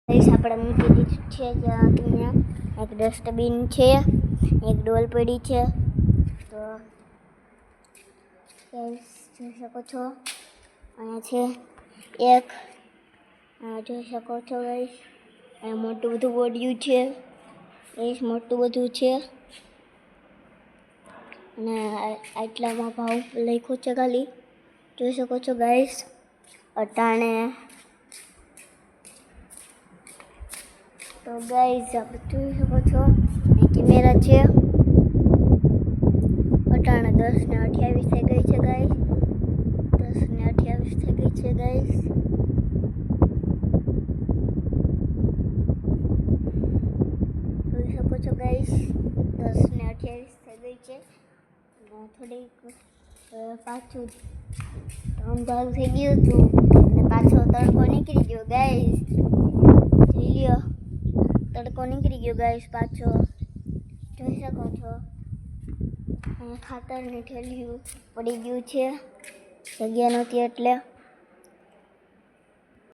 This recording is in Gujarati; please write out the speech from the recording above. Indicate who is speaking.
Speaker 1: ગાઈસ આપણે મૂકી દીધું છે જ્યાં અહીંયા એક ડસ્ટબિન છે, એક ડોલ પડી છે. તો ગાઈસ જોઈ શકો છો અહીંયા છે એક, જોઈ શકો છો ગાઈસ અહીંયા મોટું બધું બોડિયું છે ગાઈસ, મોટું બધું છે. અને આટલામાં ભાવ લખ્યો છે ખાલી, જોઈ શકો છો ગાઈસ. અટાણે તો ગાઈસ આપણે જોઈ શકો છો કેમેરા છે. અટાણે 10:28 થઈ ગઈ છે ગાઈસ, 10:28 થઈ ગઈ છે ગાઈસ. જોઈ શકો છો ગાઈસ 10:28 થઈ ગઈ છે. થોડીક પાછું 3 ભાગ થઈ ગયું હતું અને પાછો તડકો નીકળી ગયો ગાઈસ. જોઈ લ્યો, તડકો નીકળી ગયો ગાઈસ પાછો, જોઈ શકો છો. અહીંયા ખાતરની થેલીઓ પડી ગયું છે, જગ્યા નહોતી એટલે.